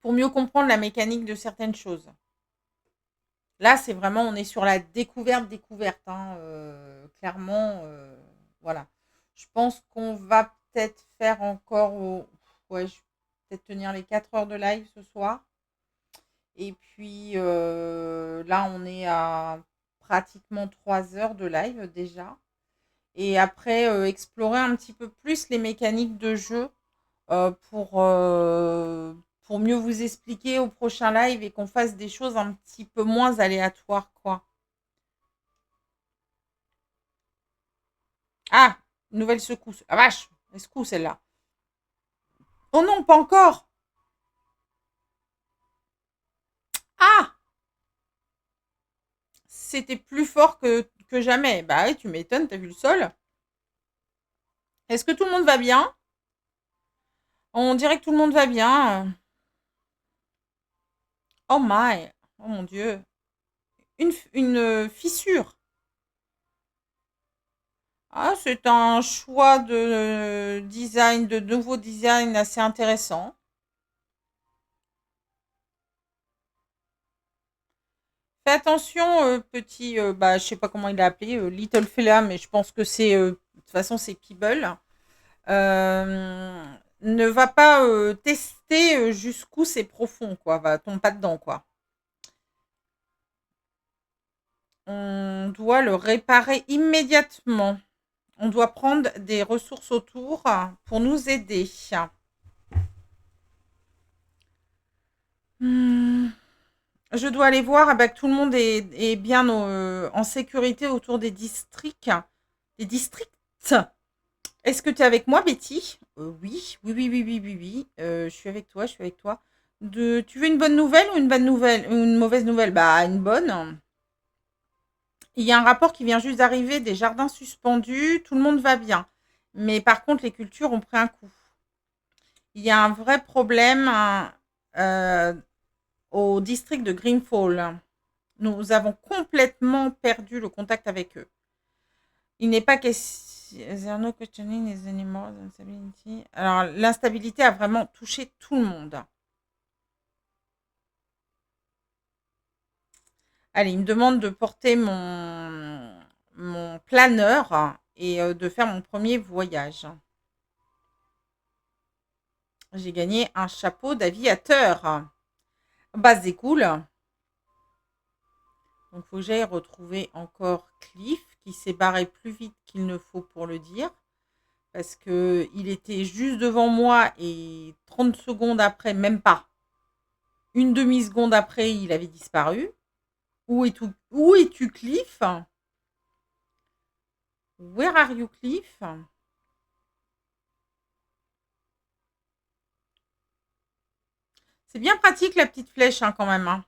pour mieux comprendre la mécanique de certaines choses. Là, c'est vraiment, on est sur la découverte, hein, clairement, voilà. Je pense qu'on va peut-être faire encore, ouais, je vais peut-être tenir les 4 heures de live ce soir. Et puis là, on est à pratiquement 3 heures de live déjà. Et après, explorer un petit peu plus les mécaniques de jeu euh, pour, euh, pour mieux vous expliquer au prochain live et qu'on fasse des choses un petit peu moins aléatoires, quoi. Ah, nouvelle secousse. Ah vache, elle secoue celle-là. Oh non, pas encore. Ah, c'était plus fort que jamais. Bah oui, tu m'étonnes, t'as vu le sol. Est-ce que tout le monde va bien? On dirait que tout le monde va bien. Oh my, oh mon Dieu. Une fissure. Ah, c'est un choix de design, de nouveau design assez intéressant. Fais attention, petit, bah, je sais pas comment il l'a appelé, Little Fella, mais je pense que c'est, de toute façon, c'est Peeble. Ne va pas tester jusqu'où c'est profond, quoi. Va, tombe pas dedans, quoi. On doit le réparer immédiatement. On doit prendre des ressources autour pour nous aider. Hmm. Je dois aller voir que tout le monde est bien en sécurité autour des districts. Des districts. Est-ce que tu es avec moi, Betty? Oui, oui, oui, oui, oui, oui, oui. Je suis avec toi, je suis avec toi. Tu veux une bonne nouvelle ou une bonne nouvelle ou une mauvaise nouvelle? Bah, une bonne. Il y a un rapport qui vient juste d'arriver des jardins suspendus. Tout le monde va bien. Mais par contre, les cultures ont pris un coup. Il y a un vrai problème euh, au district de Greenfall. Nous avons complètement perdu le contact avec eux. Il n'est pas question. No questioning is anymore instability. Alors, l'instabilité a vraiment touché tout le monde. Allez, il me demande de porter mon planeur et de faire mon premier voyage. J'ai gagné un chapeau d'aviateur. Bah, c'est cool. Donc, il faut que j'aille retrouver encore Cliff qui s'est barré plus vite qu'il ne faut pour le dire. Parce que il était juste devant moi et 30 secondes après, même pas, une demi-seconde après, il avait disparu. Où es-tu, Cliff? Where are you, Cliff? C'est bien pratique la petite flèche hein, quand même, hein,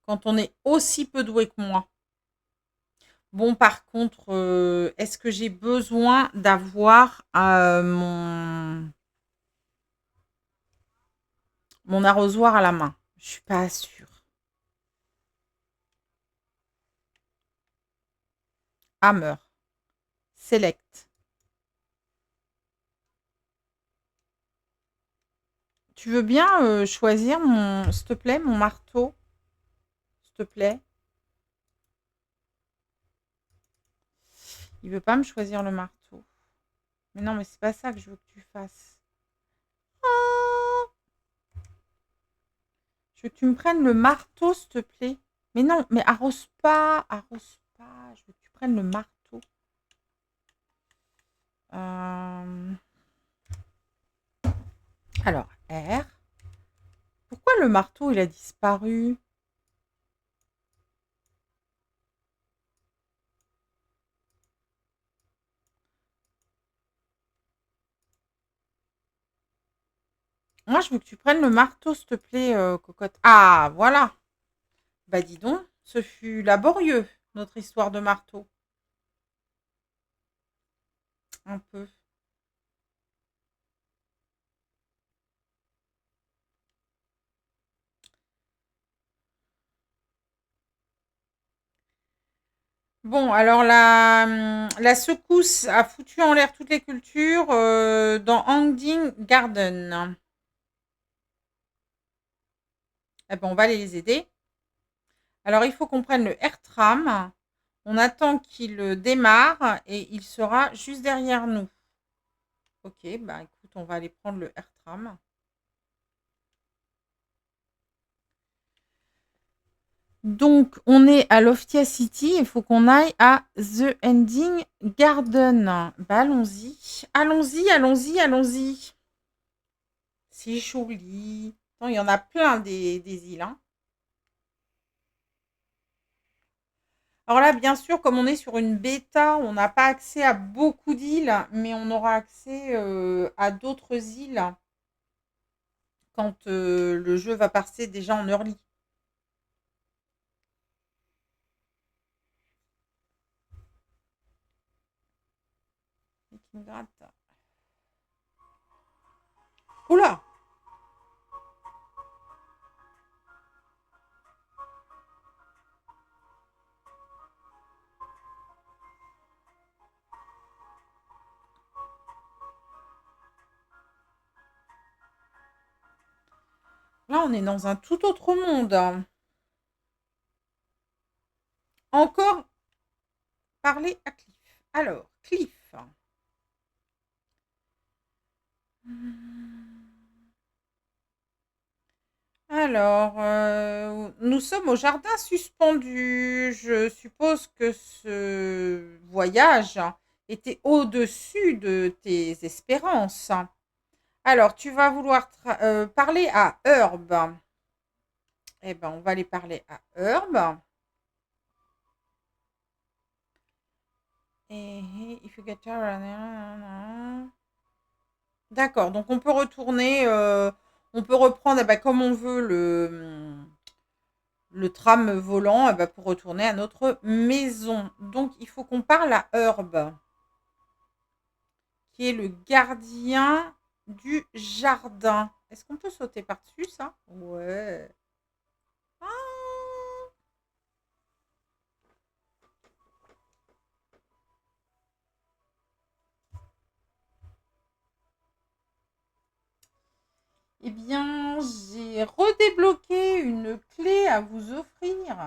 quand on est aussi peu doué que moi. Bon, par contre, est-ce que j'ai besoin d'avoir mon arrosoir à la main? Je suis pas sûre. Hammer. Select. Tu veux bien choisir s'il te plaît, mon marteau, s'il te plaît? Il veut pas me choisir le marteau. Mais non, mais c'est pas ça que je veux que tu fasses. Oh, je veux que tu me prennes le marteau, s'il te plaît. Mais non, mais arrose pas, arrose pas. Je veux que tu prennes le marteau. Euh, Alors, R. Pourquoi le marteau, il a disparu? Moi, je veux que tu prennes le marteau, s'il te plaît, cocotte. Ah, voilà. Bah, dis donc, ce fut laborieux, notre histoire de marteau. Un peu. Bon, alors la secousse a foutu en l'air toutes les cultures dans Hanging Garden. Eh ben, on va aller les aider. Alors, il faut qu'on prenne le AirTram. On attend qu'il démarre et il sera juste derrière nous. Ok, bah écoute, on va aller prendre le AirTram. Donc, on est à Loftia City. Il faut qu'on aille à The Ending Garden. Bah, allons-y. Allons-y, allons-y, allons-y. C'est joli. Non, il y en a plein des îles. Hein. Alors là, bien sûr, comme on est sur une bêta, on n'a pas accès à beaucoup d'îles, mais on aura accès à d'autres îles quand le jeu va passer déjà en early. Et qui me gratte. Oula! Là, on est dans un tout autre monde. Encore parler à Cliff. Alors, Cliff. Alors, nous sommes au jardin suspendu. Je suppose que ce voyage était au-dessus de tes espérances. Alors, tu vas vouloir parler à Herb. Eh ben, on va aller parler à Herb. Et if you get D'accord, donc on peut retourner, on peut reprendre comme on veut le tram volant pour retourner à notre maison. Donc il faut qu'on parle à Herb, qui est le gardien du jardin. Est-ce qu'on peut sauter par-dessus ça? Ouais. Ah. Eh bien, j'ai redébloqué une clé à vous offrir.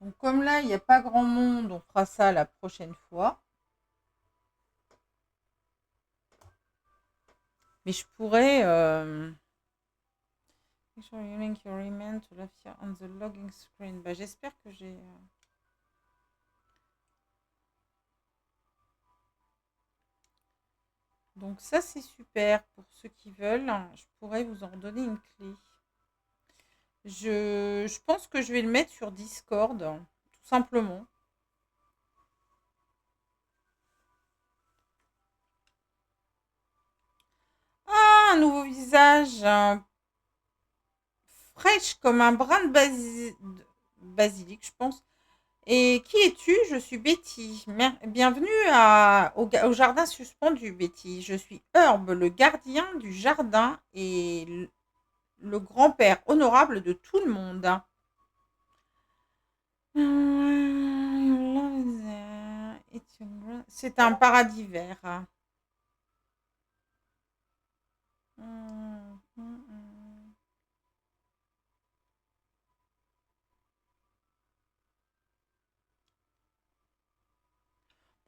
Donc comme là, il n'y a pas grand monde, on fera ça la prochaine fois. Mais je pourrais... Make sure you link your email to Lafia on the logging screen. Bah, j'espère que j'ai... Donc ça, c'est super. Pour ceux qui veulent, je pourrais vous en redonner une clé. Je pense que je vais le mettre sur Discord, tout simplement. Ah, un nouveau visage. Fraîche comme un brin de basilic, je pense. Et qui es-tu? Je suis Betty. Bienvenue au jardin suspendu, Betty. Je suis Herb, le gardien du jardin et le grand-père honorable de tout le monde. C'est un paradis vert.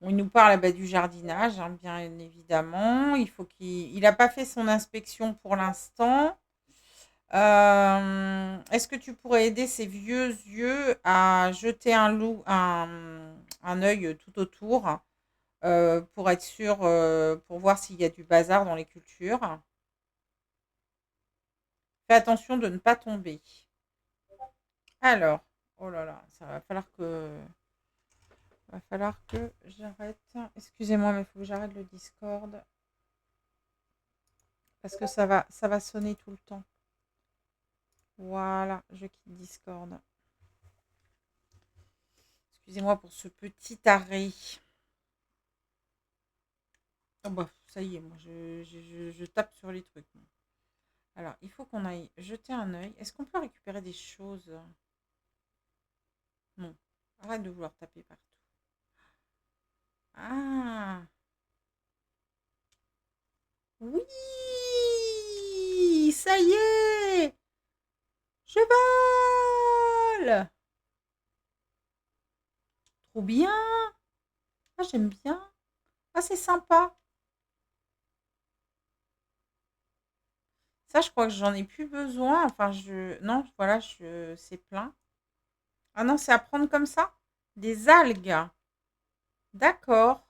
On nous parle du jardinage, hein, bien évidemment. Il faut qu'il n'a pas fait son inspection pour l'instant. Est-ce que tu pourrais aider ces vieux yeux à jeter un œil tout autour pour être sûr, pour voir s'il y a du bazar dans les cultures? Fais attention de ne pas tomber. Alors, oh là là, ça va falloir que j'arrête. Excusez-moi, mais il faut que j'arrête le Discord parce que ça va sonner tout le temps. Voilà, je quitte Discord. Excusez-moi pour ce petit arrêt. Oh bah, ça y est, moi, je tape sur les trucs. Alors, il faut qu'on aille jeter un œil. Est-ce qu'on peut récupérer des choses? Non. Arrête de vouloir taper partout. Ah! Oui, ça y est, je vole. Trop bien. Ah, j'aime bien. Ah, c'est sympa. Ça, je crois que j'en ai plus besoin. Enfin, non, voilà, c'est plein. Ah non, c'est à prendre comme ça? Des algues. D'accord.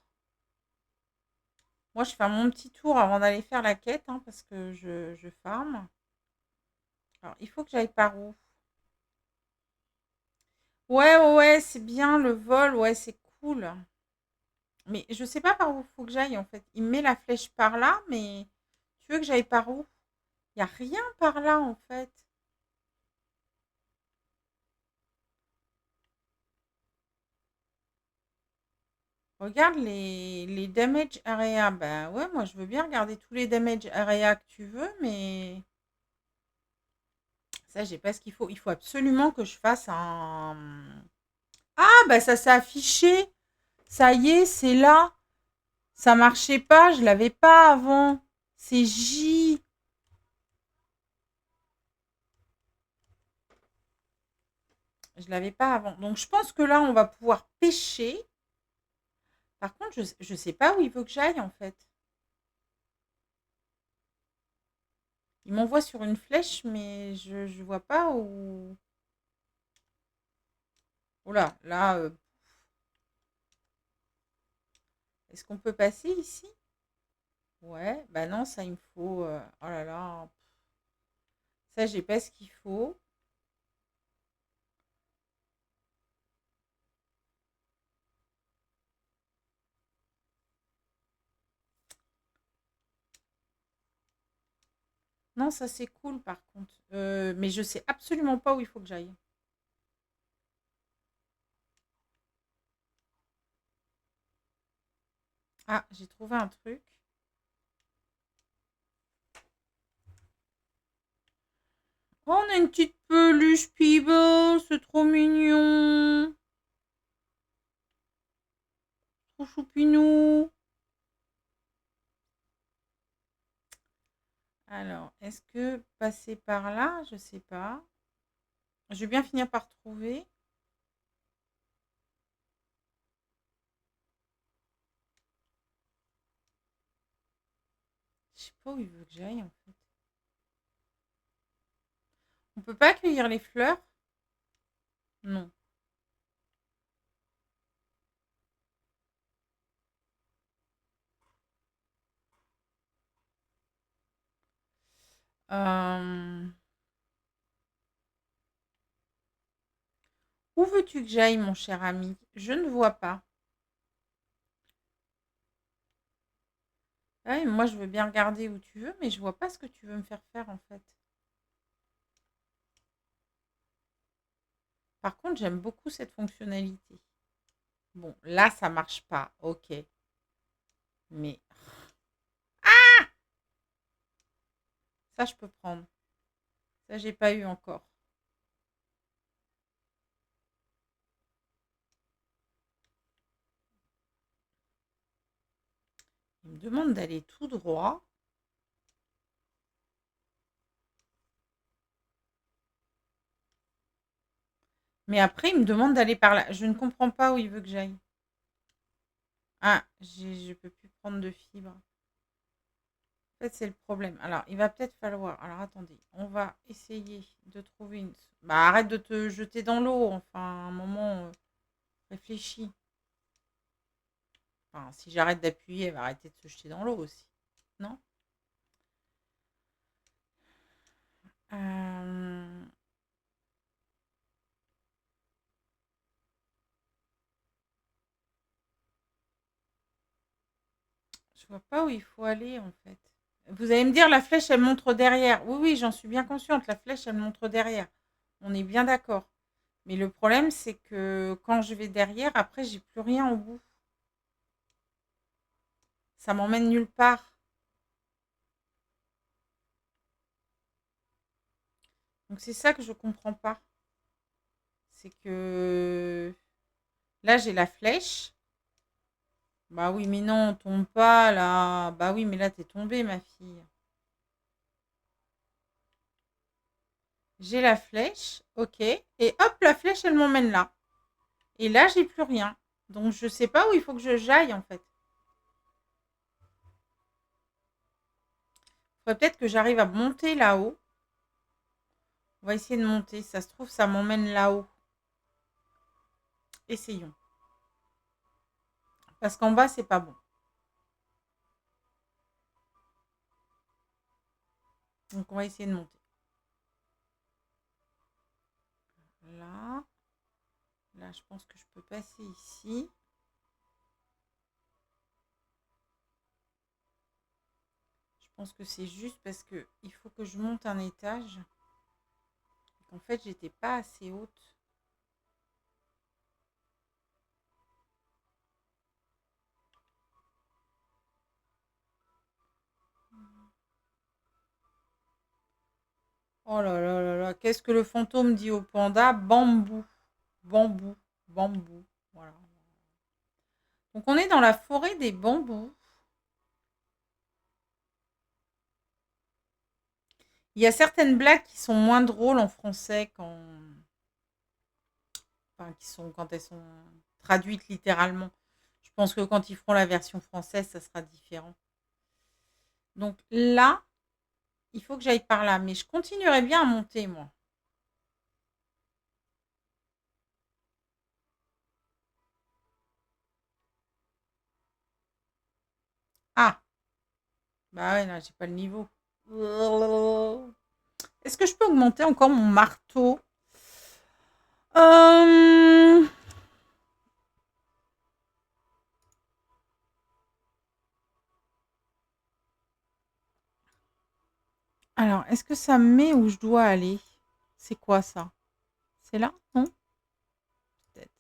Moi, je fais mon petit tour avant d'aller faire la quête, hein, parce que je farm. Alors, il faut que j'aille par où? Ouais, ouais, ouais, c'est bien le vol, ouais, c'est cool. Mais je sais pas par où il faut que j'aille, en fait. Il me met la flèche par là, mais tu veux que j'aille par où? Il n'y a rien par là, en fait. Regarde les damage area. Ben ouais, moi, je veux bien regarder tous les damage area que tu veux, mais ça, j'ai pas ce qu'il faut. Il faut absolument que je fasse un... Ah, bah ça s'est affiché. Ça y est, c'est là. Ça marchait pas, je l'avais pas avant. C'est J. Je l'avais pas avant. Donc je pense que là, on va pouvoir pêcher. Par contre, je sais pas où il veut que j'aille en fait. Il m'envoie sur une flèche, mais je vois pas où. Oh là, est-ce qu'on peut passer ici? Ouais, bah non, ça il me faut. Oh là là, ça j'ai pas ce qu'il faut. Non, ça c'est cool par contre. Mais je sais absolument pas où il faut que j'aille. Ah, j'ai trouvé un truc. Oh, on a une petite peluche Peebles, c'est trop mignon. Trop choupinou. Alors, est-ce que passer par là? Je sais pas. Je vais bien finir par trouver. Je sais pas où il veut que j'aille en fait. On peut pas accueillir les fleurs? Non. Euh, Où veux-tu que j'aille, mon cher ami? Je ne vois pas. Ah oui, moi, je veux bien regarder où tu veux, mais je vois pas ce que tu veux me faire faire en fait. Par contre, j'aime beaucoup cette fonctionnalité. Bon, là, ça marche pas. Ok. Mais ça, je peux prendre. Ça, j'ai pas eu encore. Il me demande d'aller tout droit. Mais après, il me demande d'aller par là. Je ne comprends pas où il veut que j'aille. Ah, je peux plus prendre de fibres. En fait, c'est le problème. Alors, il va peut-être falloir. Alors, attendez. On va essayer de trouver une. Bah, arrête de te jeter dans l'eau. Enfin, un moment, réfléchis. Enfin, si j'arrête d'appuyer, elle va arrêter de se jeter dans l'eau aussi. Non? Euh, Je vois pas où il faut aller, en fait. Vous allez me dire, la flèche, elle montre derrière. Oui, oui, j'en suis bien consciente. La flèche, elle montre derrière. On est bien d'accord. Mais le problème, c'est que quand je vais derrière, après, j'ai plus rien au bout. Ça m'emmène nulle part. Donc c'est ça que je comprends pas. C'est que là, j'ai la flèche. Bah oui, mais non, on tombe pas là. Bah oui, mais là, t'es tombée, ma fille. J'ai la flèche, ok. Et hop, la flèche, elle m'emmène là. Et là, j'ai plus rien. Donc, je sais pas où il faut que j'aille, en fait. Faudrait peut-être que j'arrive à monter là-haut. On va essayer de monter. Ça se trouve, ça m'emmène là-haut. Essayons. Parce qu'en bas, c'est pas bon. Donc, on va essayer de monter. Là. Là, je pense que je peux passer ici. Je pense que c'est juste parce que il faut que je monte un étage. En fait, j'étais pas assez haute. Oh là là là là, qu'est-ce que le fantôme dit au panda? Bambou, bambou, bambou. Voilà. Donc on est dans la forêt des bambous. Il y a certaines blagues qui sont moins drôles en français qui sont quand elles sont traduites littéralement. Je pense que quand ils feront la version française, ça sera différent. Donc là, il faut que j'aille par là, mais je continuerai bien à monter moi. Ah, bah ouais, là, j'ai pas le niveau. Est-ce que je peux augmenter encore mon marteau? Euh, Alors, est-ce que ça me met où je dois aller? C'est quoi ça? C'est là? Non? Peut-être.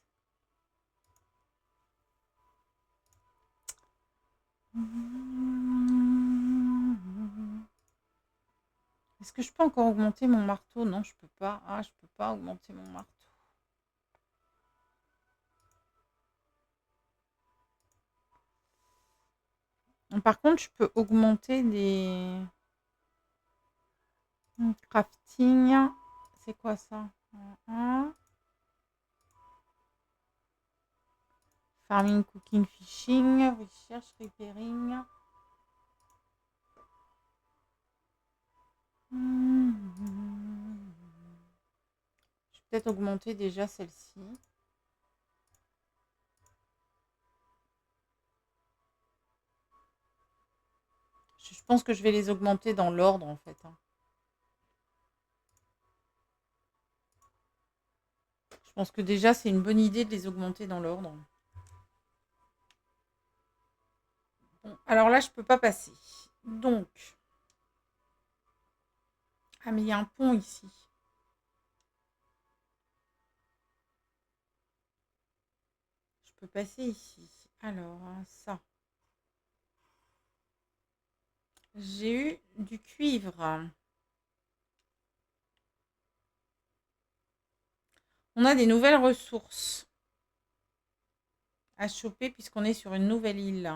Est-ce que je peux encore augmenter mon marteau? Non, je peux pas. Ah, je peux pas augmenter mon marteau. Par contre, je peux augmenter des crafting. C'est quoi ça? Farming, cooking, fishing, recherche, repairing. Je vais peut-être augmenter déjà celle-ci. Je pense que je vais les augmenter dans l'ordre en fait. Je pense que déjà c'est une bonne idée de les augmenter dans l'ordre. Bon, alors là je peux pas passer. Donc. Ah mais il y a un pont ici. Je peux passer ici. Alors, ça. J'ai eu du cuivre. On a des nouvelles ressources à choper puisqu'on est sur une nouvelle île.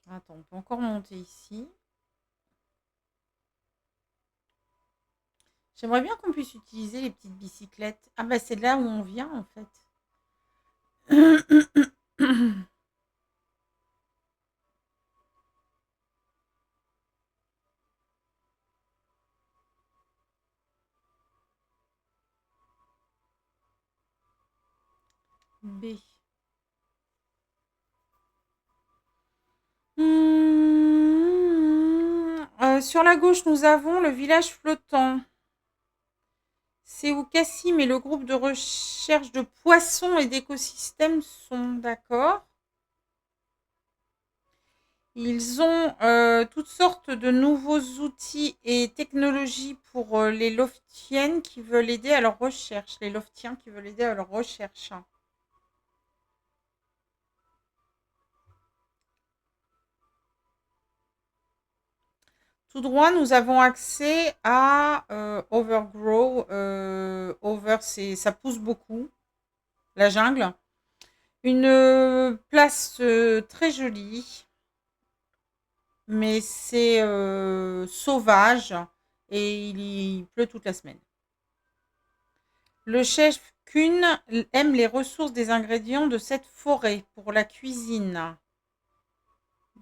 Attends, on peut encore monter ici. J'aimerais bien qu'on puisse utiliser les petites bicyclettes. Ah bah c'est là où on vient en fait. B. Sur la gauche, nous avons le village flottant. C'est où Cassim et le groupe de recherche de poissons et d'écosystèmes sont d'accord. Ils ont toutes sortes de nouveaux outils et technologies pour les loftiennes qui veulent aider à leur recherche. Les loftiens qui veulent aider à leur recherche. Tout droit, nous avons accès à Overgrow. Ça pousse beaucoup, la jungle. Une place très jolie, mais c'est sauvage et il pleut toute la semaine. Le chef Kuhn aime les ressources des ingrédients de cette forêt pour la cuisine.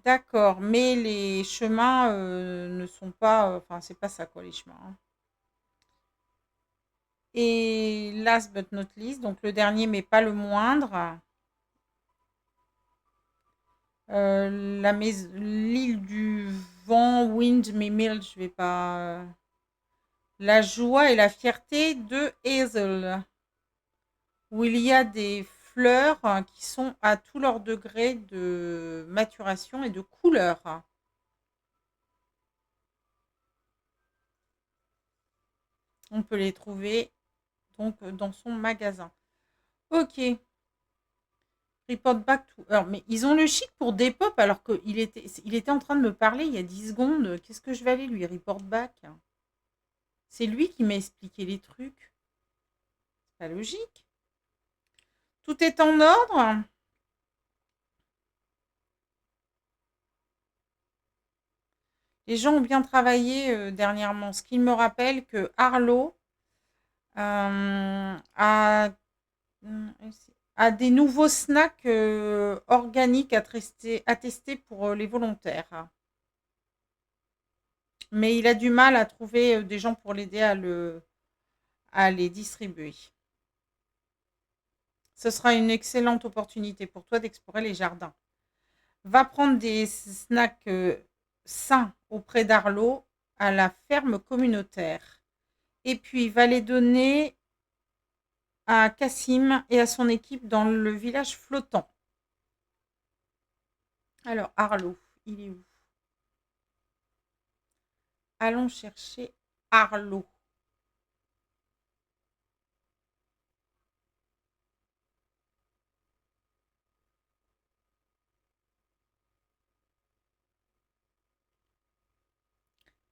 D'accord, mais les chemins ne sont pas... Enfin, c'est pas ça, quoi, les chemins. Hein. Et last but not least, donc le dernier, mais pas le moindre, l'île du vent, Windmill, je vais pas... la joie et la fierté de Hazel, où il y a des fleurs qui sont à tout leur degré de maturation et de couleur. On peut les trouver donc dans son magasin. Ok. Report back to... Alors, mais ils ont le chic pour Depop alors qu'il était en train de me parler il y a 10 secondes. Qu'est-ce que je vais aller lui report back? C'est lui qui m'a expliqué les trucs. C'est pas logique. Tout est en ordre. Les gens ont bien travaillé dernièrement. Ce qui me rappelle que Arlo a des nouveaux snacks organiques à tester pour les volontaires. Mais il a du mal à trouver des gens pour l'aider à les distribuer. Ce sera une excellente opportunité pour toi d'explorer les jardins. Va prendre des snacks sains auprès d'Arlo à la ferme communautaire. Et puis, va les donner à Cassim et à son équipe dans le village flottant. Alors, Arlo, il est où? Allons chercher Arlo.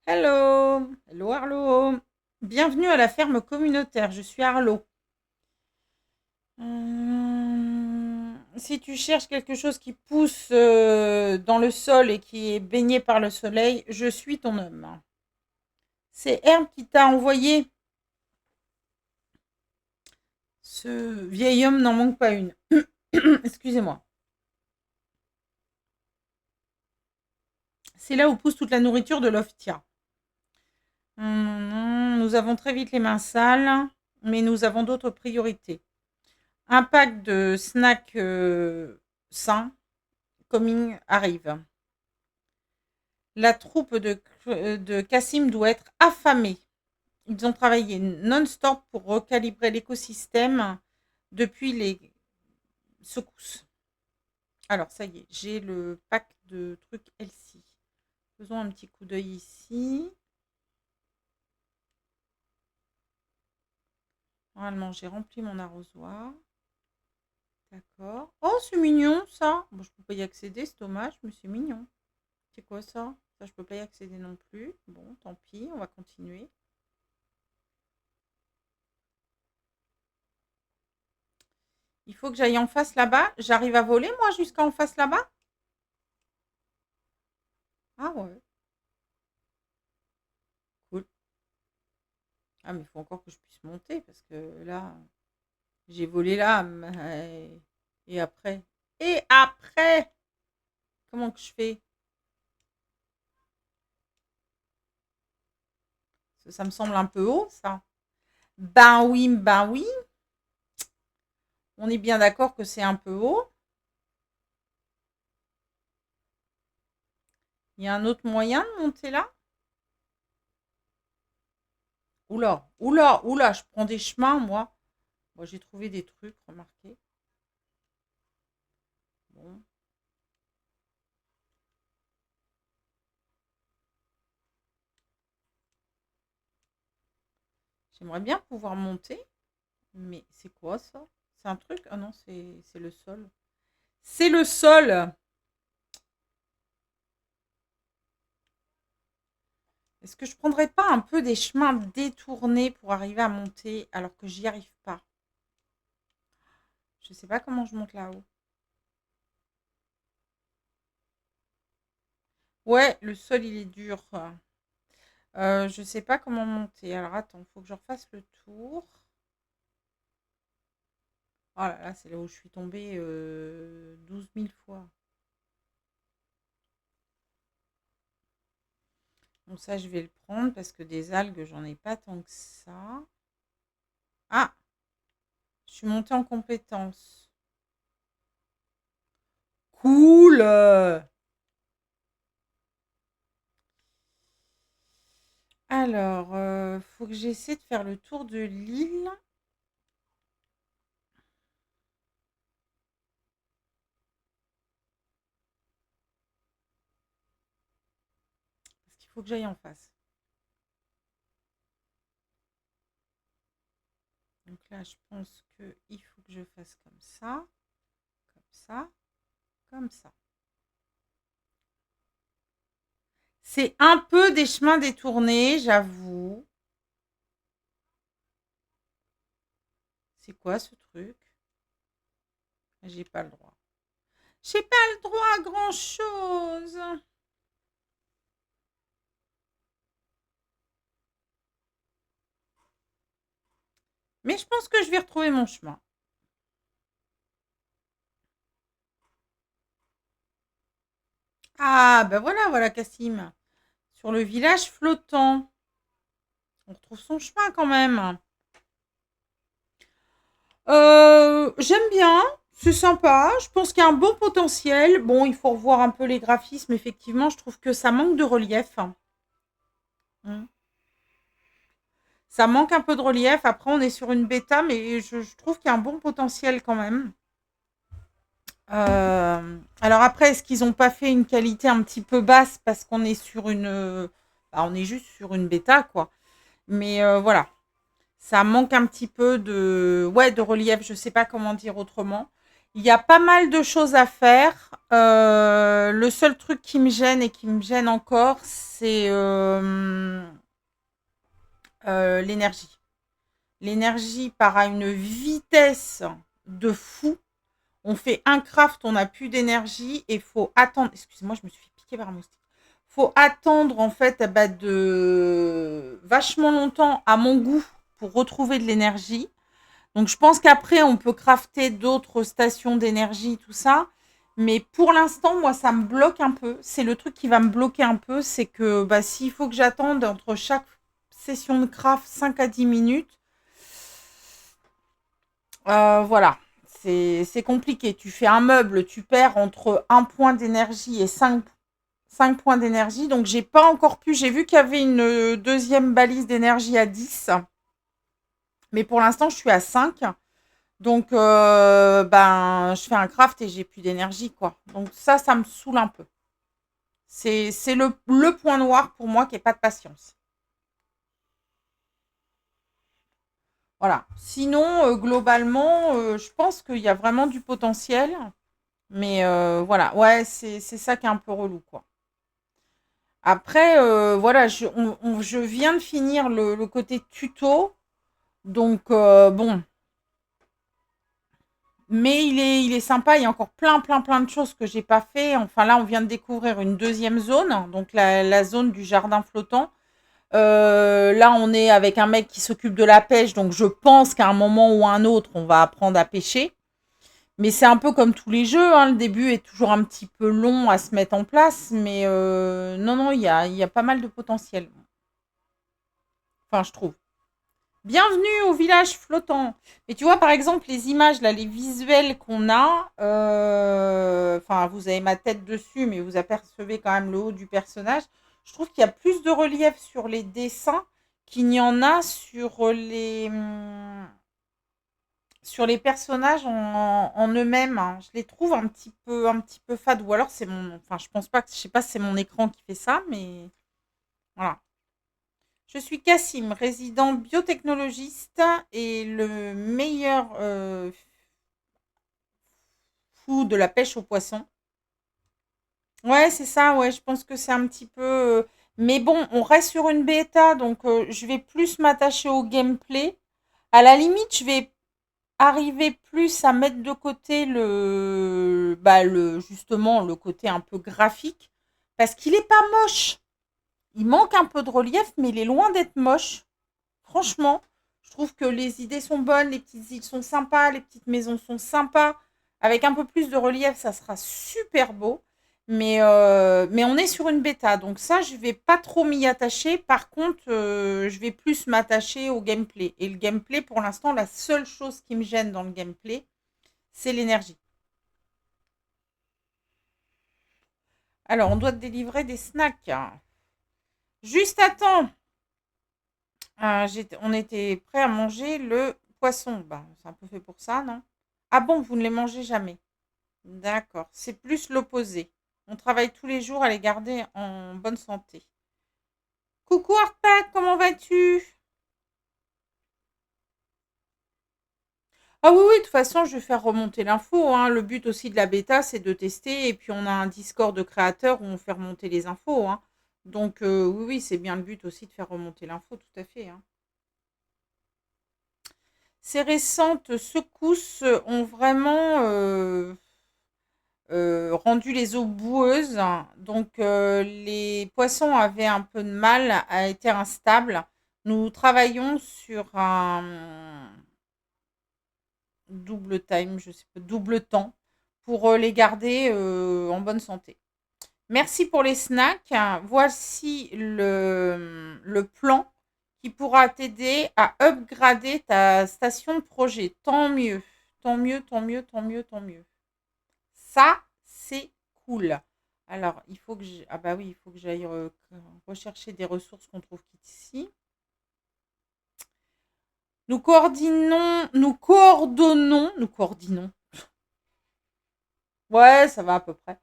Hello, hello Arlo. Bienvenue à la ferme communautaire, je suis Arlo. Si tu cherches quelque chose qui pousse dans le sol et qui est baigné par le soleil, je suis ton homme. C'est Herbe qui t'a envoyé. Ce vieil homme n'en manque pas une. Excusez-moi. C'est là où pousse toute la nourriture de l'Oftia. Nous avons très vite les mains sales, mais nous avons d'autres priorités. Un pack de snacks sains, coming, arrive. La troupe de Cassim doit être affamée. Ils ont travaillé non-stop pour recalibrer l'écosystème depuis les secousses. Alors, ça y est, j'ai le pack de trucs Elsie. Faisons un petit coup d'œil ici. Normalement, j'ai rempli mon arrosoir. D'accord. Oh, c'est mignon, ça. Bon, je peux pas y accéder, c'est dommage, mais c'est mignon. C'est quoi ça? Ça, je peux pas y accéder non plus. Bon, tant pis, on va continuer. Il faut que j'aille en face là-bas. J'arrive à voler, moi, jusqu'en face là-bas? Ah ouais, cool. Ah, mais il faut encore que je puisse monter, parce que là, j'ai volé là. Et après? Et après? Comment que je fais? Ça me semble un peu haut, ça. Ben oui, ben oui. On est bien d'accord que c'est un peu haut. Il y a un autre moyen de monter là? Oula, oula, oula, je prends des chemins, moi. Moi, j'ai trouvé des trucs, remarquez. Bon. J'aimerais bien pouvoir monter, mais c'est quoi ça? C'est un truc? Ah non, c'est le sol. C'est le sol! Est-ce que je prendrais pas un peu des chemins détournés pour arriver à monter alors que j'y arrive pas? Je sais pas comment je monte là-haut. Ouais, le sol, il est dur. Je sais pas comment monter. Alors attends, faut que je refasse le tour. Oh là là, c'est là où je suis tombée 12 000 fois. Donc ça, je vais le prendre parce que des algues, j'en ai pas tant que ça. Ah, je suis montée en compétence. Cool. Alors, faut que j'essaie de faire le tour de l'île. Parce qu'il faut que j'aille en face. Donc là, je pense qu'il faut que je fasse comme ça, comme ça, comme ça. C'est un peu des chemins détournés, j'avoue. C'est quoi ce truc? J'ai pas le droit. J'ai pas le droit à grand chose. Mais je pense que je vais retrouver mon chemin. Ah, ben voilà, voilà Cassim. Sur le village flottant. On retrouve son chemin quand même. J'aime bien. C'est sympa. Je pense qu'il y a un bon potentiel. Bon, il faut revoir un peu les graphismes. Effectivement, je trouve que ça manque de relief. Mm. Ça manque un peu de relief. Après, on est sur une bêta, mais je trouve qu'il y a un bon potentiel quand même. Alors après, est-ce qu'ils n'ont pas fait une qualité un petit peu basse parce qu'on est sur on est juste sur une bêta, quoi. Mais voilà, ça manque un petit peu de relief. Je sais pas comment dire autrement. Il y a pas mal de choses à faire. Le seul truc qui me gêne et qui me gêne encore, c'est l'énergie. L'énergie part à une vitesse de fou. On fait un craft, on n'a plus d'énergie et faut attendre. Excusez-moi, je me suis fait piquer par un moustique. Faut attendre en fait de vachement longtemps à mon goût pour retrouver de l'énergie. Donc je pense qu'après on peut crafter d'autres stations d'énergie, tout ça. Mais pour l'instant, moi, ça me bloque un peu. C'est le truc qui va me bloquer un peu, c'est que s'il faut que j'attende entre chaque session de craft 5 à 10 minutes, voilà, c'est compliqué. Tu fais un meuble, tu perds entre un point d'énergie et 5 points d'énergie. Donc, j'ai pas encore pu. J'ai vu qu'il y avait une deuxième balise d'énergie à 10. Mais pour l'instant, je suis à 5. Donc, je fais un craft et j'ai plus d'énergie, quoi. Donc, ça me saoule un peu. C'est le point noir pour moi qui n'est pas de patience. Voilà. Sinon, globalement, je pense qu'il y a vraiment du potentiel. Mais voilà, ouais, c'est ça qui est un peu relou, quoi. Après, voilà, je viens de finir le côté tuto. Donc, bon. Mais il est sympa. Il y a encore plein, plein, plein de choses que j'ai pas fait. Enfin, là, on vient de découvrir une deuxième zone. Donc, la zone du jardin flottant. Là, on est avec un mec qui s'occupe de la pêche. Donc, je pense qu'à un moment ou à un autre, on va apprendre à pêcher. Mais c'est un peu comme tous les jeux, hein, le début est toujours un petit peu long à se mettre en place, mais non, non, il y a pas mal de potentiel. Enfin, je trouve. Bienvenue au village flottant. Mais tu vois, par exemple, les images, là, les visuels qu'on a, enfin, vous avez ma tête dessus, mais vous apercevez quand même le haut du personnage. Je trouve qu'il y a plus de relief sur les dessins qu'il n'y en a sur les personnages en eux-mêmes, hein. Je les trouve un petit peu fades. Ou alors c'est enfin, je pense pas que, je sais pas si c'est mon écran qui fait ça, mais voilà. Je suis Cassim, résident biotechnologiste et le meilleur fou de la pêche aux poissons. Ouais, c'est ça, ouais, je pense que c'est un petit peu. Mais bon, on reste sur une bêta, donc je vais plus m'attacher au gameplay. À la limite, je vais arriver plus à mettre de côté justement, le côté un peu graphique, parce qu'il est pas moche. Il manque un peu de relief, mais il est loin d'être moche. Franchement, je trouve que les idées sont bonnes, les petites îles sont sympas, les petites maisons sont sympas. Avec un peu plus de relief, ça sera super beau. Mais on est sur une bêta, donc ça, je vais pas trop m'y attacher. Par contre, je vais plus m'attacher au gameplay. Et le gameplay, pour l'instant, la seule chose qui me gêne dans le gameplay, c'est l'énergie. Alors, on doit te délivrer des snacks. Juste à temps. On était prêt à manger le poisson. Bah, c'est un peu fait pour ça, non? Ah bon, vous ne les mangez jamais? D'accord. C'est plus l'opposé. On travaille tous les jours à les garder en bonne santé. Coucou Artpack, comment vas-tu? Ah oui, oui, de toute façon, je vais faire remonter l'info, hein. Le but aussi de la bêta, c'est de tester. Et puis, on a un Discord de créateurs où on fait remonter les infos, hein. Donc, oui, oui, c'est bien le but aussi de faire remonter l'info, tout à fait, hein. Ces récentes secousses ont vraiment rendu les eaux boueuses. Donc, les poissons avaient un peu de mal à être instables. Nous travaillons sur un double time, je sais pas, double temps pour les garder en bonne santé. Merci pour les snacks. Voici le plan qui pourra t'aider à upgrader ta station de projet. Tant mieux, tant mieux, tant mieux, tant mieux, tant mieux. Ça, c'est cool. Alors, il faut que ah bah oui, il faut que j'aille rechercher des ressources qu'on trouve ici. Nous coordinons. Ouais, ça va à peu près.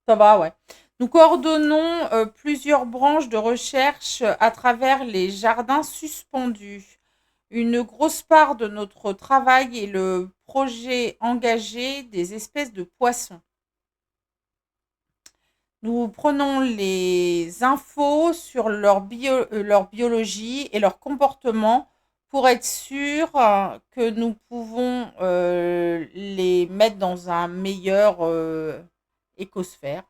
Ça va, ouais. Nous coordonnons plusieurs branches de recherche à travers les jardins suspendus. Une grosse part de notre travail est le projet engagé des espèces de poissons. Nous prenons les infos sur leur biologie et leur comportement pour être sûr que nous pouvons les mettre dans un meilleur écosphère.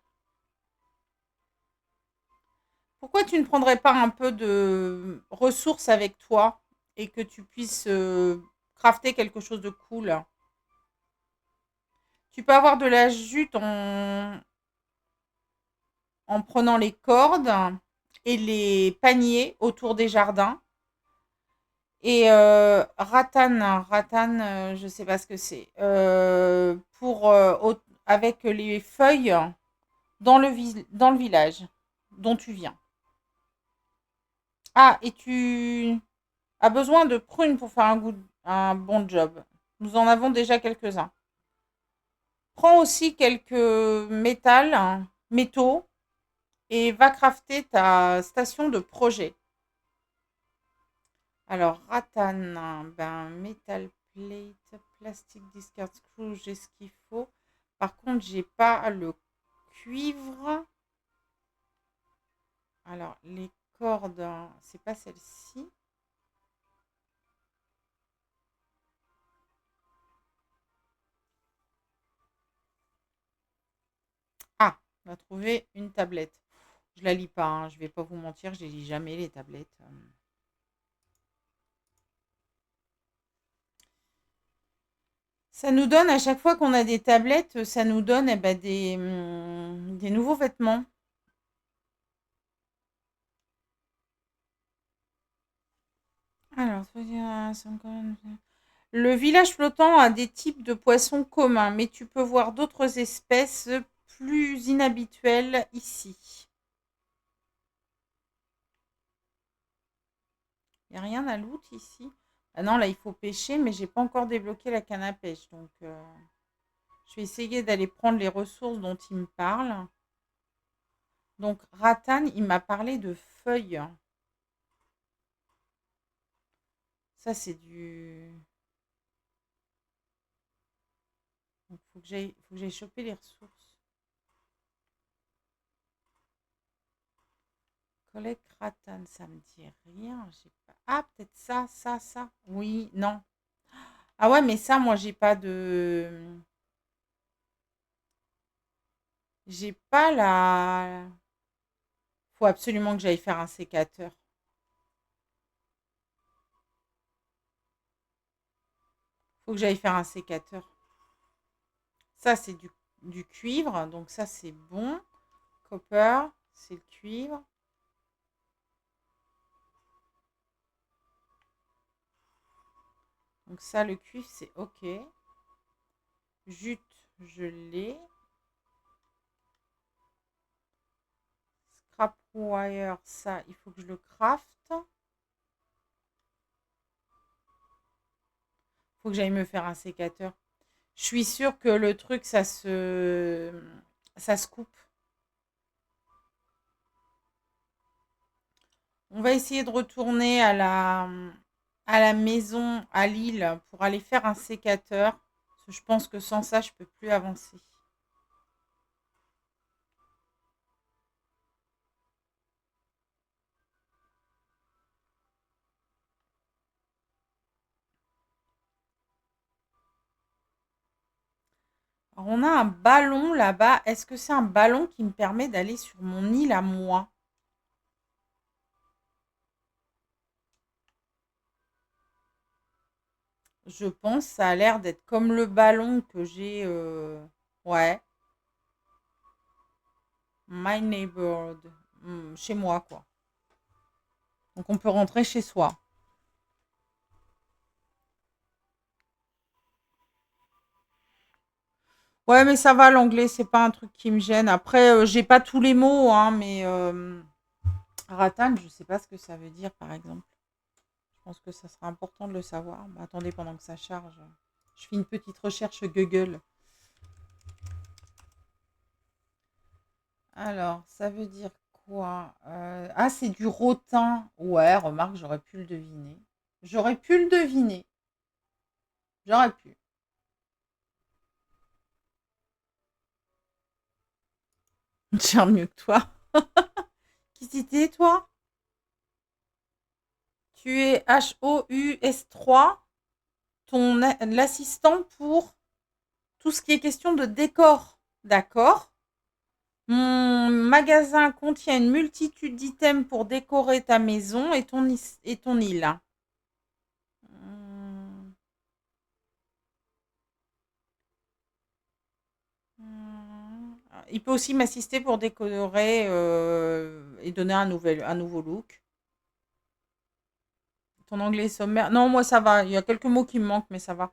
Pourquoi tu ne prendrais pas un peu de ressources avec toi et que tu puisses crafter quelque chose de cool? Tu peux avoir de la jute en prenant les cordes et les paniers autour des jardins. Et ratane, je ne sais pas ce que c'est. Avec les feuilles dans le village dont tu viens. Ah, et tu as besoin de prunes pour faire un bon job. Nous en avons déjà quelques-uns. Prends aussi quelques métaux, et va crafter ta station de projet. Alors, ratane, ben, metal plate, plastic discard screw, j'ai ce qu'il faut. Par contre, j'ai pas le cuivre. Alors, les cordes, c'est pas celle-ci. Ah, on a trouvé une tablette. Je la lis pas, hein, je vais pas vous mentir, je les lis jamais les tablettes. Ça nous donne, à chaque fois qu'on a des tablettes, ça nous donne des nouveaux vêtements. Alors, le village flottant a des types de poissons communs, mais tu peux voir d'autres espèces plus inhabituelles ici. Il n'y a rien à loot ici. Ah non, là, il faut pêcher, mais j'ai pas encore débloqué la canne à pêche. Donc, je vais essayer d'aller prendre les ressources dont il me parle. Donc, Rattan, il m'a parlé de feuilles. Ça, c'est du... Il faut que j'aille choper les ressources. Collègue Rattan, ça me dit rien. J'ai pas... Ah, peut-être ça. Oui, non. Ah ouais, mais ça, moi, j'ai pas de... J'ai pas la... Faut absolument que j'aille faire un sécateur. Faut que j'aille faire un sécateur. Ça, c'est du cuivre. Donc ça, c'est bon. Copper, c'est le cuivre. Donc ça, le cuivre, c'est OK. Jute, je l'ai. Scrap wire, ça, il faut que je le craft. Faut que j'aille me faire un sécateur. Je suis sûre que le truc, ça se coupe. On va essayer de retourner à la maison à Lille pour aller faire un sécateur. Parce que je pense que sans ça, je peux plus avancer. Alors, on a un ballon là-bas. Est-ce que c'est un ballon qui me permet d'aller sur mon île à moi? Je pense, ça a l'air d'être comme le ballon que j'ai. Ouais, my neighborhood. Chez moi, quoi. Donc, on peut rentrer chez soi. Ouais, mais ça va, l'anglais, c'est pas un truc qui me gêne. Après, j'ai pas tous les mots, hein, mais ratan, je sais pas ce que ça veut dire, par exemple. Je pense que ça sera important de le savoir. Bah, attendez, pendant que ça charge, je fais une petite recherche Google. Alors, ça veut dire quoi? Ah, c'est du rotin. Ouais, remarque, j'aurais pu le deviner. J'aurais pu le deviner. J'aurais pu. J'ai mieux que toi. Qui c'était, toi? Tu es HOUS3, l'assistant pour tout ce qui est question de décor. D'accord. Mon magasin contient une multitude d'items pour décorer ta maison et ton île. Hum, Il peut aussi m'assister pour décorer et donner un nouveau look. Ton anglais est sommaire. Non, moi ça va. Il y a quelques mots qui me manquent, mais ça va.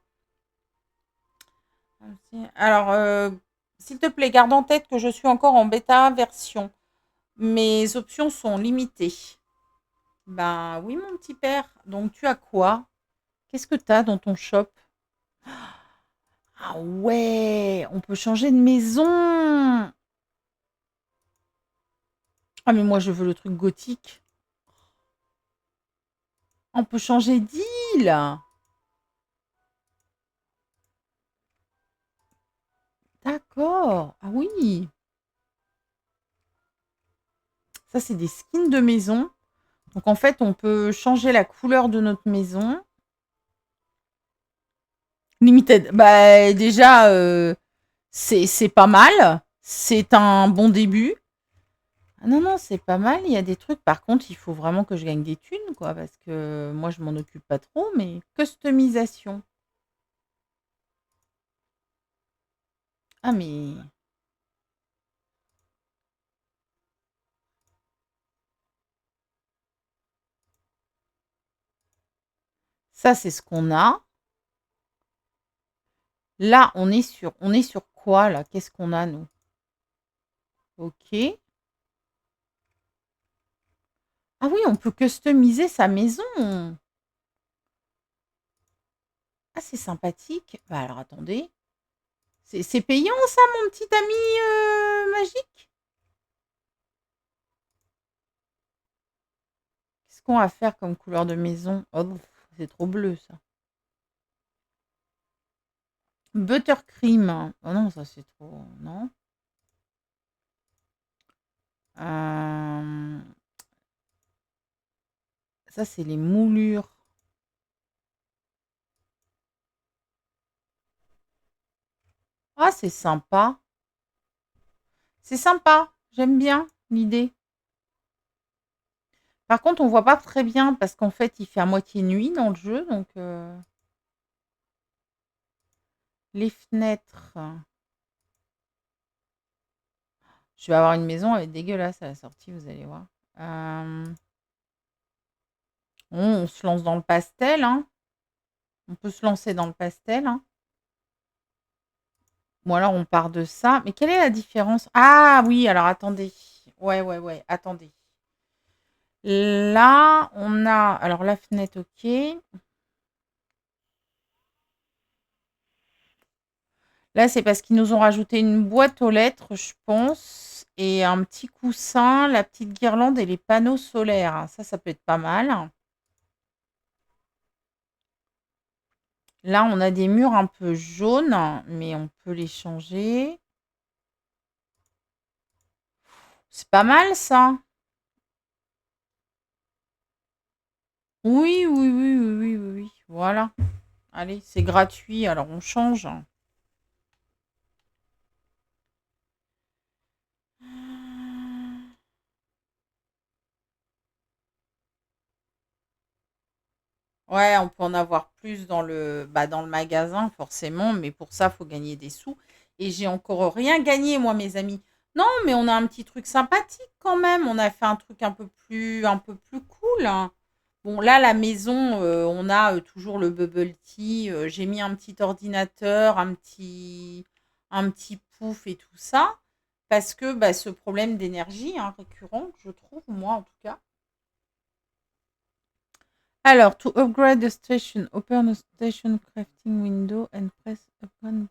Alors, s'il te plaît, garde en tête que je suis encore en bêta version. Mes options sont limitées. Ben oui, mon petit père. Donc, tu as quoi? Qu'est-ce que tu as dans ton shop? Ah ouais, on peut changer de maison. Ah, mais moi, je veux le truc gothique. On peut changer d'île. D'accord. Ah oui. Ça, c'est des skins de maison. Donc, en fait, on peut changer la couleur de notre maison. Limited. Bah, déjà, c'est pas mal. C'est un bon début. Ah non, non, c'est pas mal. Il y a des trucs. Par contre, il faut vraiment que je gagne des thunes, quoi. Parce que moi, je m'en occupe pas trop. Mais customisation. Ah, mais ça, c'est ce qu'on a. Là, on est sur quoi, là? Qu'est-ce qu'on a, nous? Ok. Ah oui, on peut customiser sa maison. Ah, c'est sympathique. Bah alors, attendez. C'est payant, ça, mon petit ami magique? Qu'est-ce qu'on va faire comme couleur de maison? Oh, c'est trop bleu, ça. Buttercream. Oh non, ça, c'est trop... Non. Euh, Ça, c'est les moulures. Ah, c'est sympa. C'est sympa. J'aime bien l'idée. Par contre, on voit pas très bien parce qu'en fait, il fait à moitié nuit dans le jeu. Donc, les fenêtres. Je vais avoir une maison, elle est dégueulasse à la sortie, vous allez voir. On se lance dans le pastel. Hein. On peut se lancer dans le pastel. Hein. Ou alors on part de ça. Mais quelle est la différence? Ah oui, alors attendez. Ouais, attendez. Là, on a... Alors la fenêtre, ok. Là, c'est parce qu'ils nous ont rajouté une boîte aux lettres, je pense, et un petit coussin, la petite guirlande et les panneaux solaires. Ça peut être pas mal. Là, on a des murs un peu jaunes, mais on peut les changer. C'est pas mal, ça. Oui. Voilà. Allez, c'est gratuit, alors on change. Ouais, on peut en avoir plus dans le magasin, forcément, mais pour ça, il faut gagner des sous. Et j'ai encore rien gagné, moi, mes amis. Non, mais on a un petit truc sympathique quand même. On a fait un truc un peu plus cool. Hein. Bon, là, la maison, on a toujours le bubble tea. J'ai mis un petit ordinateur, un petit pouf et tout ça. Parce que bah, ce problème d'énergie, hein, récurrent, je trouve, moi en tout cas. Alors, to upgrade the station, open the station crafting window and press upon.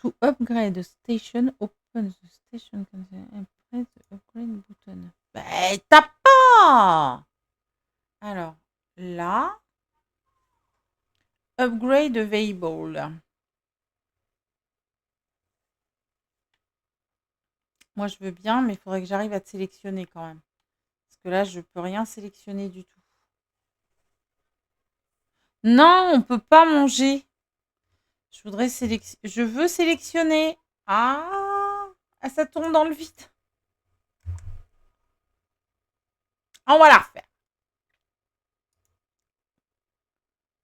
To upgrade the station, open the station and press the upgrade button. Ben, tape pas! Alors, là, upgrade available. Moi, je veux bien, mais il faudrait que j'arrive à te sélectionner quand même. Parce que là, je peux rien sélectionner du tout. Non, on peut pas manger. Je veux sélectionner. Ah, ça tombe dans le vide. On va la refaire.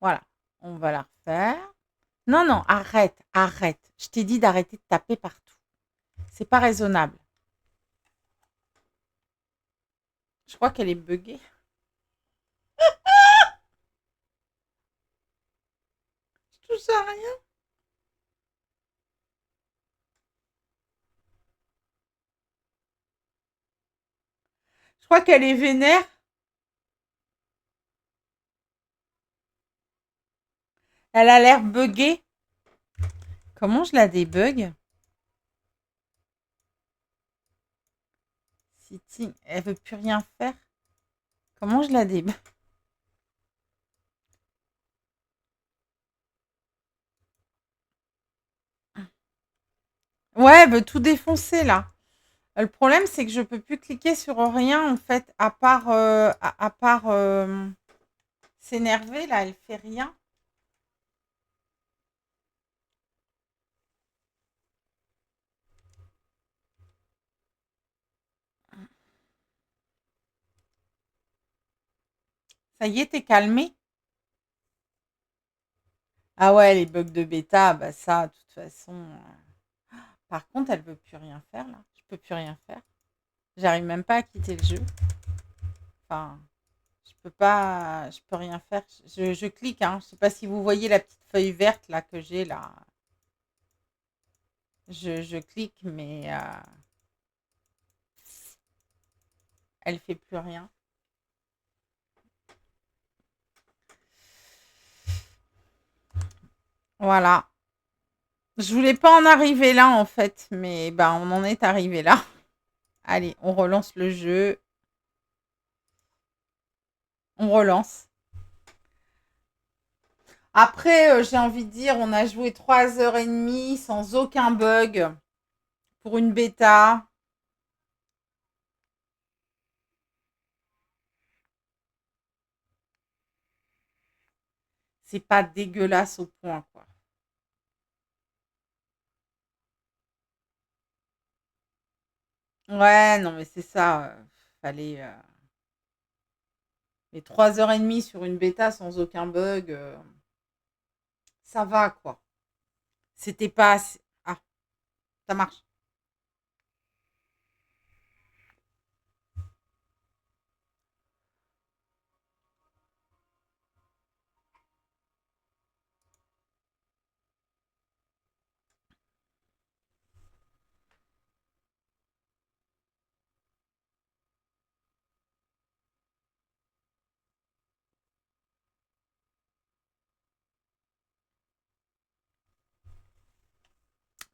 Voilà. On va la refaire. Non, arrête. Je t'ai dit d'arrêter de taper partout. C'est pas raisonnable. Je crois qu'elle est buggée. Je touche à rien. Je crois qu'elle est vénère. Elle a l'air buggée. Comment je la débug? Sitting. Elle veut plus rien faire. Comment je la débug? Ouais, elle veut tout défoncer là. Le problème, c'est que je peux plus cliquer sur rien en fait, à part s'énerver là, elle fait rien. Ça y est, t'es calmé? Ah ouais, les bugs de bêta, bah ça, de toute façon. Par contre, elle veut plus rien faire là. Je peux plus rien faire. J'arrive même pas à quitter le jeu. Enfin, je peux pas, je peux rien faire. Je clique, hein. Je sais pas si vous voyez la petite feuille verte là que j'ai là. Je clique, mais elle fait plus rien. Voilà. Je voulais pas en arriver là en fait, mais bah on en est arrivé là. Allez, on relance le jeu. On relance. Après, j'ai envie de dire, on a joué 3 h 30 sans aucun bug pour une bêta. C'est pas dégueulasse au point, quoi. Ouais, non, mais c'est ça. Fallait les 3h30 sur une bêta sans aucun bug. Ça va, quoi. C'était pas assez. Ah, ça marche.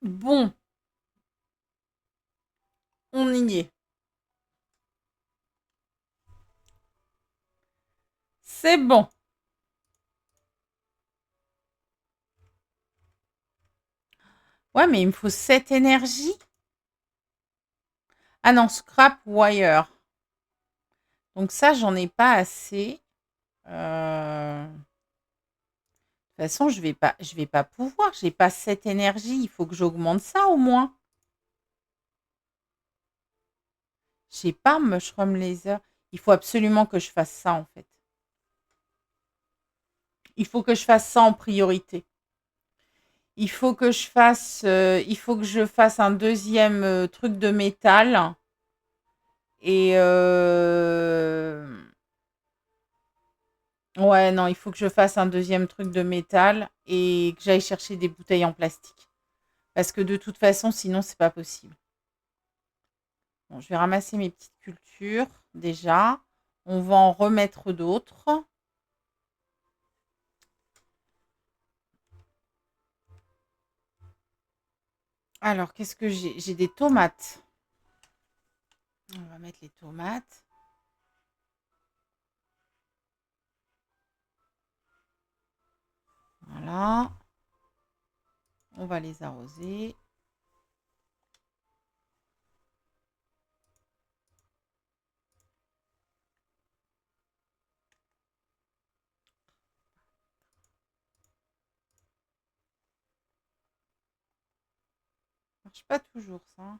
Bon, on y est. C'est bon. Ouais, mais il me faut 7 énergies. Ah non, scrap wire. Donc ça, j'en ai pas assez. De toute façon, je vais pas pouvoir. J'ai pas 7 énergies. Il faut que j'augmente ça au moins. J'ai pas mushroom laser. Il faut absolument que je fasse ça en fait. Il faut que je fasse ça en priorité. Il faut que je fasse un deuxième truc de métal. Et ouais, non, il faut que je fasse un deuxième truc de métal et que j'aille chercher des bouteilles en plastique. Parce que de toute façon, sinon, c'est pas possible. Bon, je vais ramasser mes petites cultures déjà. On va en remettre d'autres. Alors, qu'est-ce que j'ai? J'ai des tomates. On va mettre les tomates. Voilà. On va les arroser. Ça marche pas toujours ça.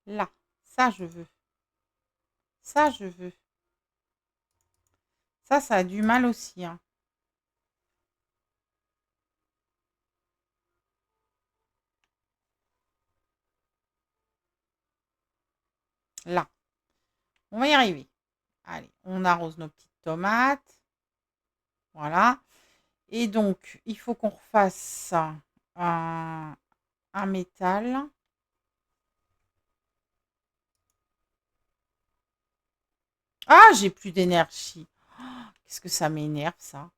Là. Ça, je veux. Ça, je veux. Ça a du mal aussi, hein. Là. On va y arriver. Allez, on arrose nos petites tomates. Voilà. Et donc, il faut qu'on refasse un métal. Ah, j'ai plus d'énergie. Qu'est-ce que ça m'énerve, ça.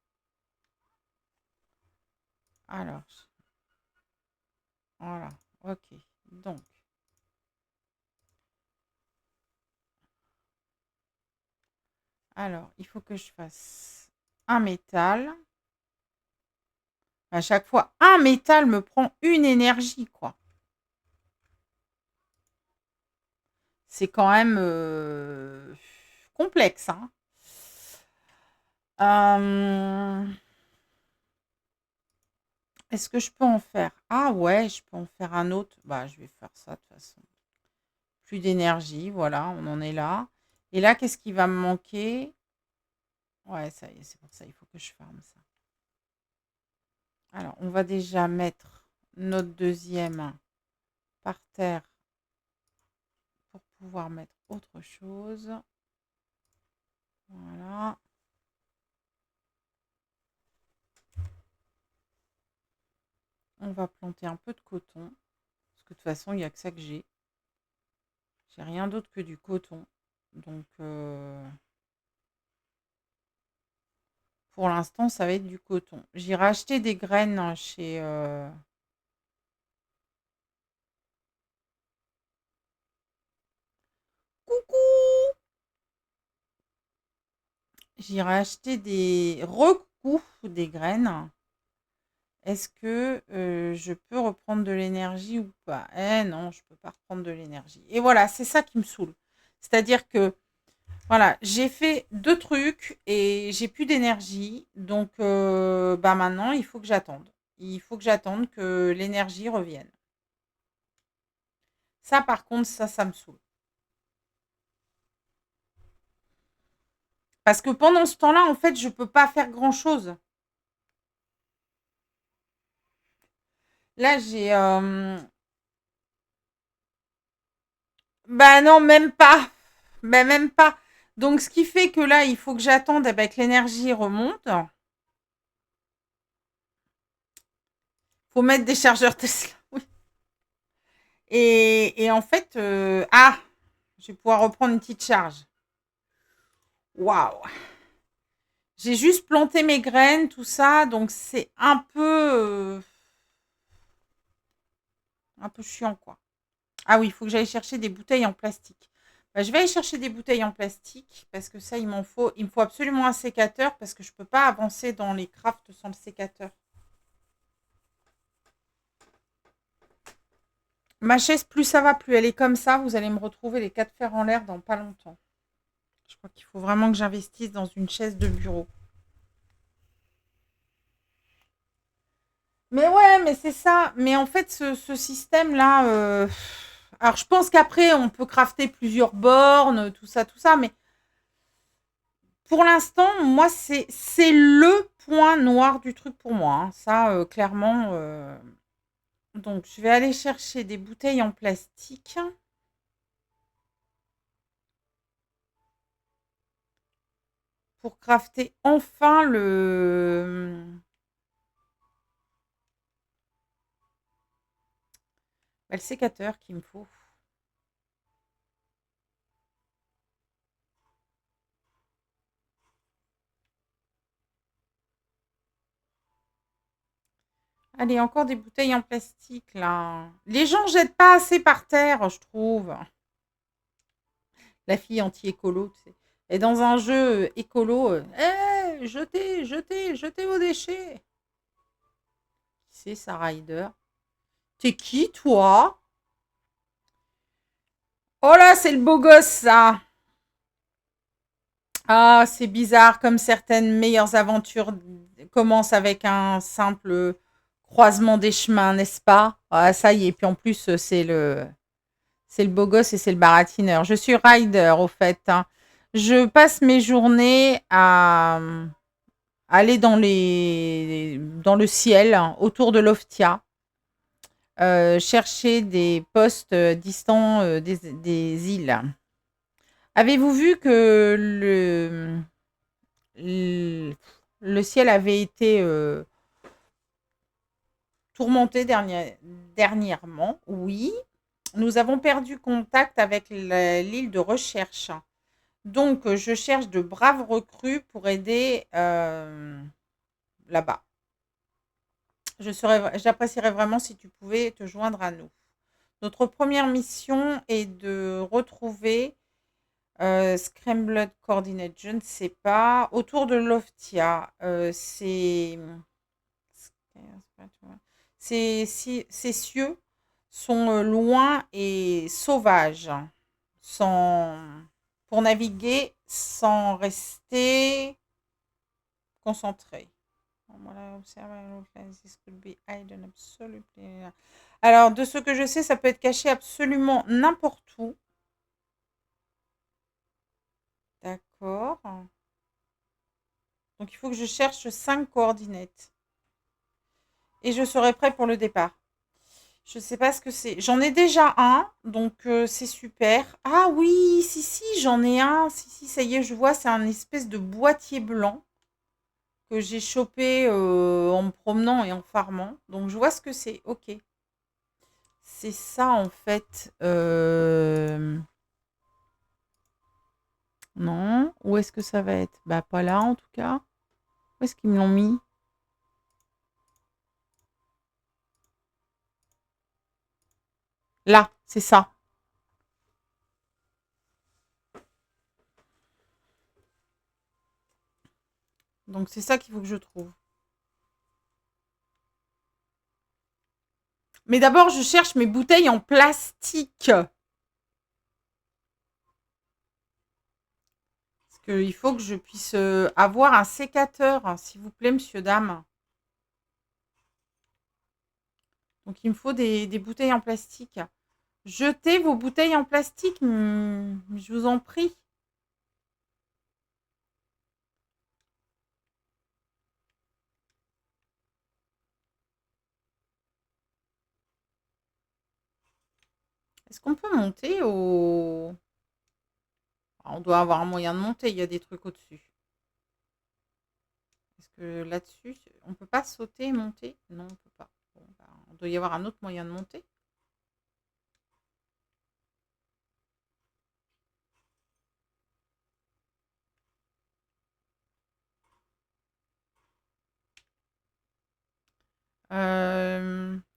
Alors, voilà. Ok. Donc, alors, il faut que je fasse un métal. À chaque fois, un métal me prend une énergie, quoi. C'est quand même complexe, hein. Euh, Est-ce que je peux en faire? Ah ouais, je peux en faire un autre. Bah, je vais faire ça de toute façon. Plus d'énergie, voilà, on en est là. Et là, qu'est-ce qui va me manquer? Ouais, ça y est, c'est pour ça, il faut que je farme ça. Alors, on va déjà mettre notre deuxième par terre pour pouvoir mettre autre chose. Voilà. On va planter un peu de coton. Parce que de toute façon, il n'y a que ça que j'ai. J'ai rien d'autre que du coton. Donc, pour l'instant, ça va être du coton. J'irai acheter des graines chez... Coucou! J'irai acheter des recoups des graines. Est-ce que je peux reprendre de l'énergie ou pas? Eh non, je ne peux pas reprendre de l'énergie. Et voilà, c'est ça qui me saoule. C'est-à-dire que Voilà, j'ai fait 2 trucs et j'ai plus d'énergie. Donc, bah, maintenant, il faut que j'attende. Il faut que j'attende que l'énergie revienne. Ça, par contre, ça me saoule. Parce que pendant ce temps-là, en fait, je peux pas faire grand-chose. Là, j'ai, bah, non, même pas. Bah, même pas. Donc, ce qui fait que là, il faut que j'attende, eh ben, que l'énergie remonte. Faut mettre des chargeurs Tesla. Oui. Et en fait, je vais pouvoir reprendre une petite charge. Waouh! J'ai juste planté mes graines, tout ça, donc c'est un peu chiant, quoi. Ah oui, il faut que j'aille chercher des bouteilles en plastique. Bah, je vais aller chercher des bouteilles en plastique parce que ça, il m'en faut. Il me faut absolument un sécateur parce que je peux pas avancer dans les crafts sans le sécateur. Ma chaise, plus ça va, plus elle est comme ça. Vous allez me retrouver les quatre fers en l'air dans pas longtemps. Je crois qu'il faut vraiment que j'investisse dans une chaise de bureau. Mais ouais, mais c'est ça. Mais en fait, ce système-là, alors je pense qu'après, on peut crafter plusieurs bornes, tout ça, mais pour l'instant, moi, c'est le point noir du truc pour moi, hein. Ça, clairement. Donc, je vais aller chercher des bouteilles en plastique pour crafter enfin le sécateur qu'il me faut. Allez, encore des bouteilles en plastique, là. Les gens jettent pas assez par terre, je trouve. La fille anti-écolo, tu sais. Et dans un jeu écolo, jetez vos déchets. Qui c'est, ça, Ryder? T'es qui, toi? Oh là, c'est le beau gosse, ça. Ah, c'est bizarre, comme certaines meilleures aventures commencent avec un simple croisement des chemins, n'est-ce pas? Ah, ça y est, puis en plus, c'est le beau gosse et c'est le baratineur. Je suis Ryder, au fait, hein. Je passe mes journées à aller dans le ciel, hein, autour de l'Oftia, chercher des postes distants des îles. Avez-vous vu que le, le ciel avait été tourmenté dernièrement? Oui. Nous avons perdu contact avec l'île de recherche. Donc, je cherche de braves recrues pour aider là-bas. J'apprécierais vraiment si tu pouvais te joindre à nous. Notre première mission est de retrouver Scrambled Coordinate, je ne sais pas. Autour de Loftia, ces cieux sont loin et sauvages, sans, pour naviguer sans rester concentré. Alors, de ce que je sais, ça peut être caché absolument n'importe où. D'accord. Donc, il faut que je cherche 5 coordinates. Et je serai prêt pour le départ. Je ne sais pas ce que c'est. J'en ai déjà un, donc c'est super. Ah oui, si, j'en ai un. Si, ça y est, je vois, c'est un espèce de boîtier blanc que j'ai chopé en me promenant et en farmant. Donc, je vois ce que c'est. Ok. C'est ça, en fait. Non. Où est-ce que ça va être? Bah, pas là, en tout cas. Où est-ce qu'ils me l'ont mis? Là, c'est ça. Donc, c'est ça qu'il faut que je trouve. Mais d'abord, je cherche mes bouteilles en plastique. qu'il faut que je puisse avoir un sécateur, hein, s'il vous plaît, monsieur, dame. Donc, il me faut des bouteilles en plastique. Jetez vos bouteilles en plastique, je vous en prie. Est-ce qu'on peut monter au... Ah, on doit avoir un moyen de monter, il y a des trucs au-dessus. Est-ce que là-dessus, on peut pas sauter et monter? Non, on peut pas. Bon, bah, on doit y avoir un autre moyen de monter.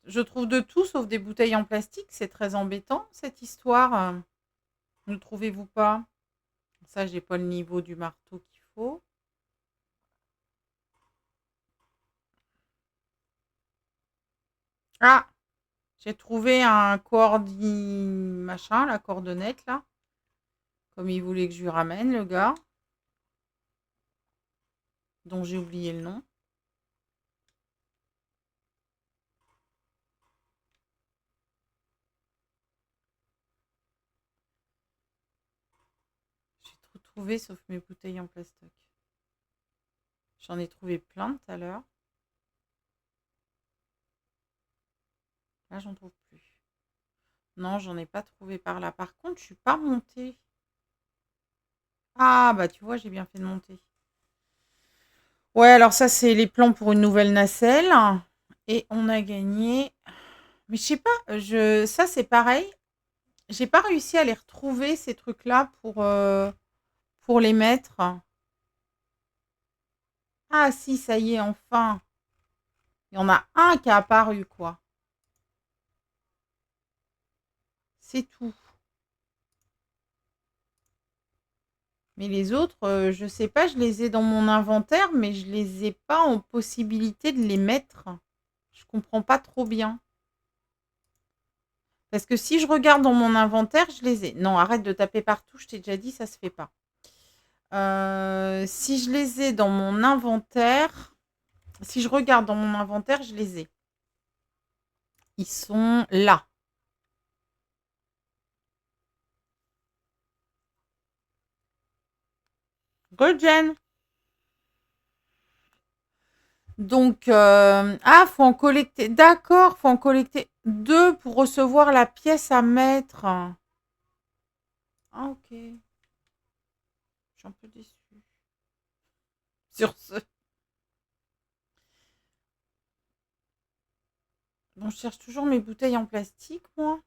Je trouve de tout sauf des bouteilles en plastique. C'est très embêtant, cette histoire. Ne trouvez-vous pas? Ça, j'ai pas le niveau du marteau qu'il faut. Ah! J'ai trouvé un machin, la coordonnette, là. Comme il voulait que je lui ramène, le gars. Dont j'ai oublié le nom. J'ai tout trouvé sauf mes bouteilles en plastique. J'en ai trouvé plein tout à l'heure. Là, j'en trouve plus. Non, j'en ai pas trouvé par là. Par contre, je suis pas montée. Ah, bah tu vois, j'ai bien fait de monter. Ouais, alors ça, c'est les plans pour une nouvelle nacelle. Et on a gagné. Mais je sais pas, ça c'est pareil. J'ai pas réussi à les retrouver, ces trucs-là, pour les mettre. Ah si, ça y est, enfin. Il y en a un qui a apparu, quoi. C'est tout. Mais les autres, je sais pas, je les ai dans mon inventaire, mais je les ai pas en possibilité de les mettre. Je comprends pas trop bien. Parce que si je regarde dans mon inventaire, je les ai. Non, arrête de taper partout, je t'ai déjà dit, ça se fait pas. Si je les ai dans mon inventaire, si je regarde dans mon inventaire, je les ai. Ils sont là. Good, Jen. Donc, faut en collecter. D'accord, faut en collecter 2 pour recevoir la pièce à mettre. Ah, ok. Je suis un peu déçue. Sur ce. Bon, je cherche toujours mes bouteilles en plastique, moi.